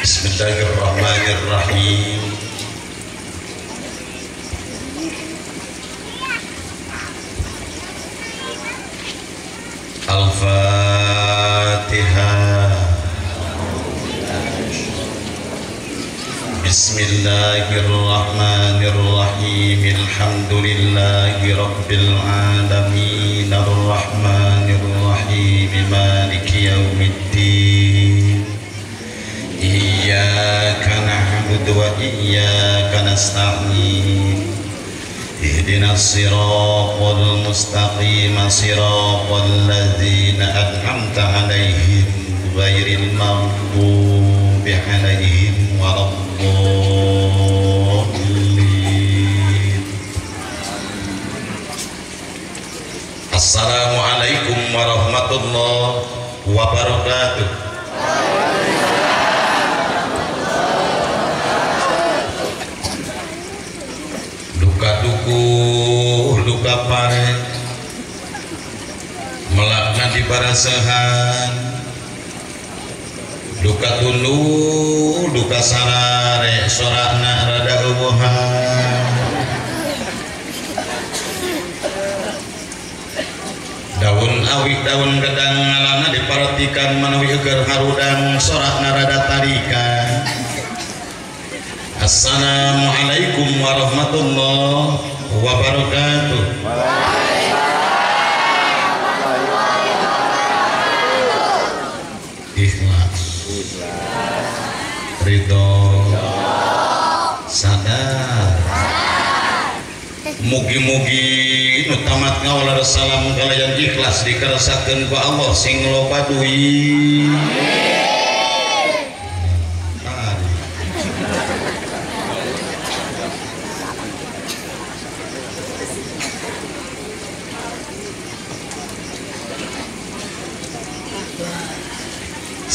Bismillahirrahmanirrahim. Al-Fatihah. Bismillahirrahmanirrahim. Alhamdulillahi rabbil alamin. Ar-Rahmanirrahim. Maliki yaumiddin. Iyyaka na'budu wa iyyaka nasta'in. Ihdinas siratal mustaqim, siratal ladzina an'amta 'alaihim ghairil maghdubi 'alaihim waladdallin. Assalamualaikum warahmatullahi wabarakatuh. Luka pare melakna di barasahan, luka tulu luka sarare sorakna rada eueuhan, daun awik daun gedang ngalana diparatikan manawi eger harudang sorakna rada tarikan. Assalamualaikum warahmatullahi wabarakatuh. Ikhlas, ridho, sadar. Mugi-mugi nu tamat ngawal salam kalian ikhlas dikeresakeun ku Allah sing loba duit.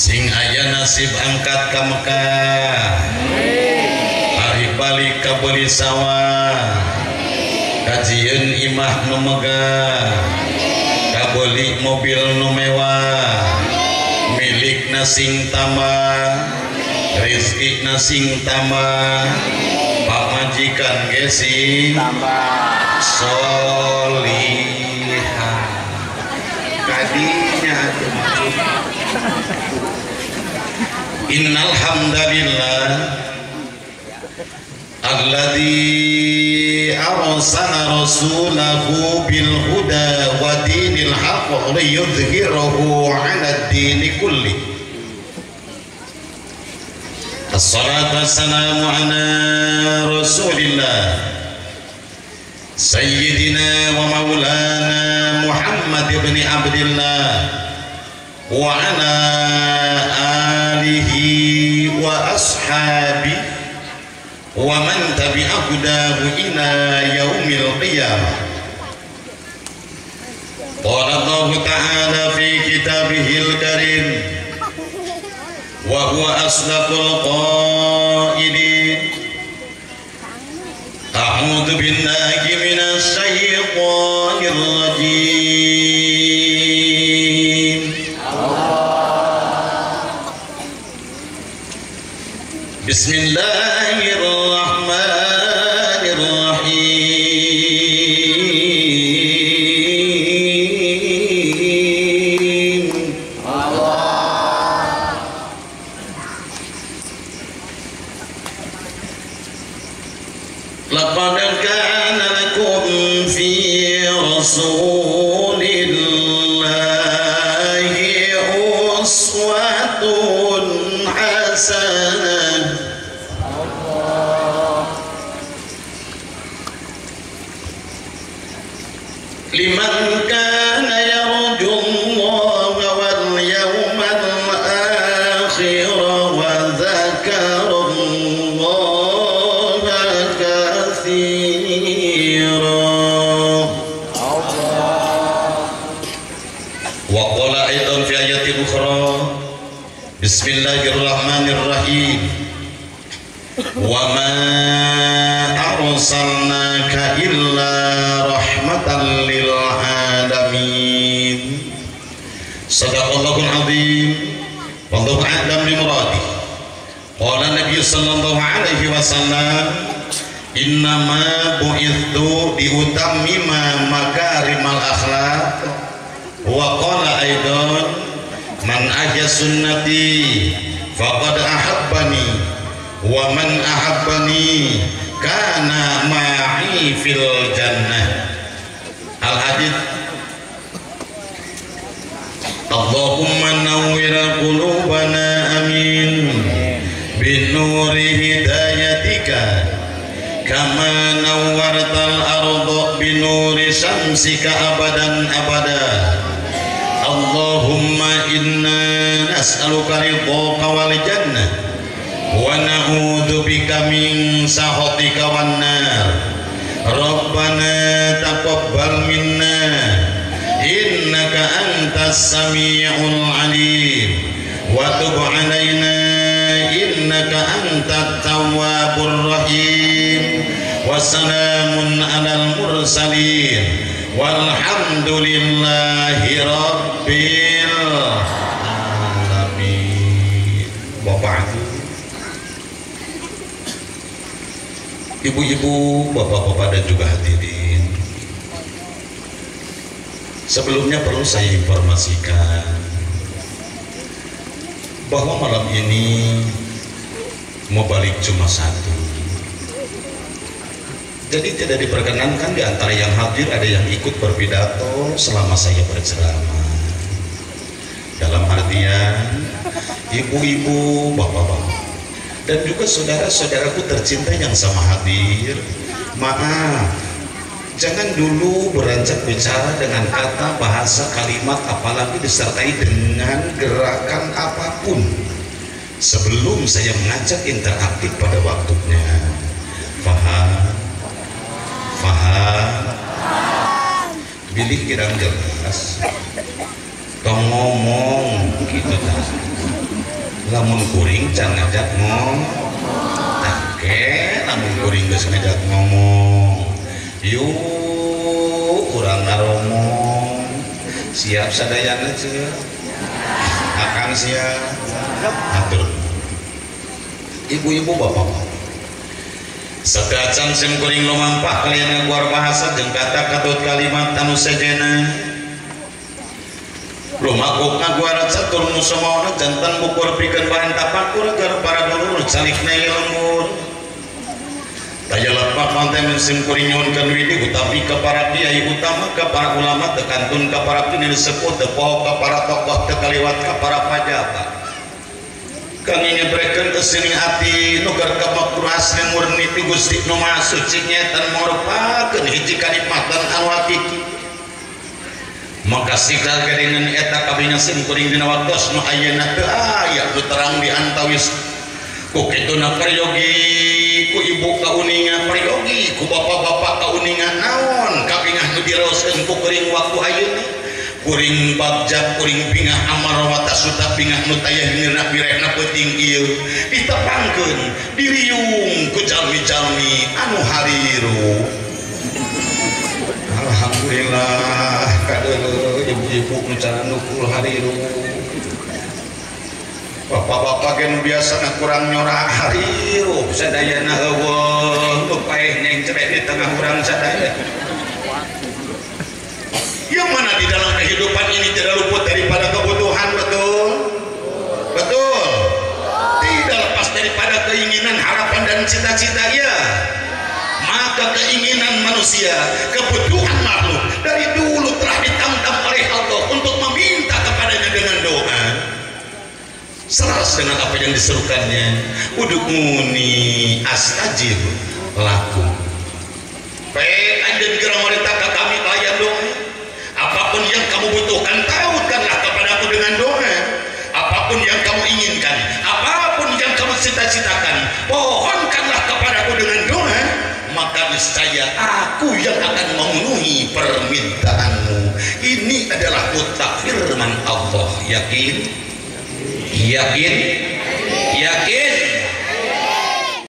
Sing aya nasib angkat ka Mekah, hari balik ka beuli sawah, kajieun imah nu megah, ka beuli mobil nu mewah, milikna sing tambah, rezekina sing tambah, pamajikan ge sing tambah, solihah kadinya Innal hamdalillah alladzi arsala rasulahu bil huda wa dinil haqq liyudhhirahu 'ala ad-dini kulli. Assalatu wassalamu ala rasulillah sayyidina wa maulana Muhammad ibn Abdillah wa ala alihi wa ashabi wa man tabi'a hudahu ila yaumil qiyamah. Qala Allah ta'ala fi kitabihil karim wa huwa asdaqul qailin. A'udzu billahi minasy syaithanir rajim. Bismillahirrahmanirrahim. Laqad kana lakum fi rasulillahi uswatun hasanah. Liman kana yarjullaha wal yawmal akhir wa dzakarallaha wa ma arsalnaka illa rahmatan lil alamin. Sadaqallahul azim. Wallahu a'lam bi muradih. Qala Nabi sallallahu alaihi wasallam, innama bu'ithu diutammima makarimal akhlaq. Wa qala aidan, man ahya sunnati faqad ahabbani wa man ahabbani kana ma'i fil jannah. Al hadits. Allahumma nawwir qulubana amin binuri hidayatika kama nawwartal arda binuri syamsika abadan abada. Allahumma inna nas'aluka ridhaka wal jannah wa na'udzubika min sakhatika wan nar. Rabbana taqabbal minna innaka antas sami'ul alim wa tub 'alaina innaka antat tawwabur rahim. Wassalamun 'alal mursalin walhamdulillahi rabbil alamin. Bapak, ibu-ibu, bapak-bapak dan juga hadirin, sebelumnya perlu saya informasikan bahwa malam ini mau balik cuma satu. Jadi tidak diperkenankan di antara yang hadir ada yang ikut berpidato selama saya berceramah. Dalam artian ibu-ibu, bapak-bapak, dan juga saudara-saudaraku tercinta yang sama hadir, maaf, jangan dulu beranjak bicara dengan kata, bahasa, kalimat, apalagi disertai dengan gerakan apapun sebelum saya mengajak interaktif pada waktunya. Faham? Faham? Bilih kirang jelas. Tong ngomong gitu kan. Lamun kuring can ngajak ngomong. Take lamun kuring geus ngajak ngomong. Yuk kurang ngaromong. Siap sadayana ceuk. Akan siap. Atur. Ibu-ibu, bapak-bapak, sedacan sim kuring lumampah kalian ngaguar bahasa jeung kata katut kalimat anu sejena lumakuk ngaguar catur nu samaona jantan bukur pikeun bahan tapakur agar para dulur calikna lembur. Daya lepak manten sim kuring nyuhunkeun widi utapi ka para kiai utama, ka para ulama, tekantun ka para pimpinan sepuh, teu poho ka para tokoh, teu kaliwat ka para pajabat. Kang nyebreken kesini hati nuker kemakmur asli murni ti Gusti nu Maha Suci nyetan morupakeun hiji kanikmatan anu hakiki. Maka sikal gadengan eta kabina sim kuring dina waktos nu ayeuna teu aya nu terang di antawis. Ku kituna prayogi ku ibu kauningan prayogi ku bapak-bapak kauningan naon kabingah nu diraoskeun ku kuring waktu ayeuna. Kuring bagjak, kuring bingah amar wata suta bingah nu tayah nirna birehna peuting ieu ditepangkeun diriung ku jalmi-jalmi anu hariru. Alhamdulillah kadeuleuh ibu-ibu nu cara nukul hariru. Bapak-bapak gen biasana kurang nyorak hariru sadayana eueuh nu paeh neng cerek di tengah urang sadaya. Yang mana di dalam kehidupan ini tidak luput daripada kebutuhan, betul? Betul? Tidak lepas daripada keinginan, harapan dan cita-cita, ya. Maka keinginan manusia, kebutuhan makhluk dari dulu telah ditantang oleh Allah untuk meminta kepadanya dengan doa. Selaras dengan apa yang diserukannya, ud'uni astajib lakum. Baik, anjeun geura marita ka kami kalayan doa. Apapun yang kamu butuhkan, tautkanlah kepadaku dengan doa. Apapun yang kamu inginkan, apapun yang kamu cita-citakan, pohonkanlah kepadaku dengan doa. Maka niscaya aku yang akan memenuhi permintaanmu. Ini adalah mutlak firman Allah. Yakin? Yakin? Yakin?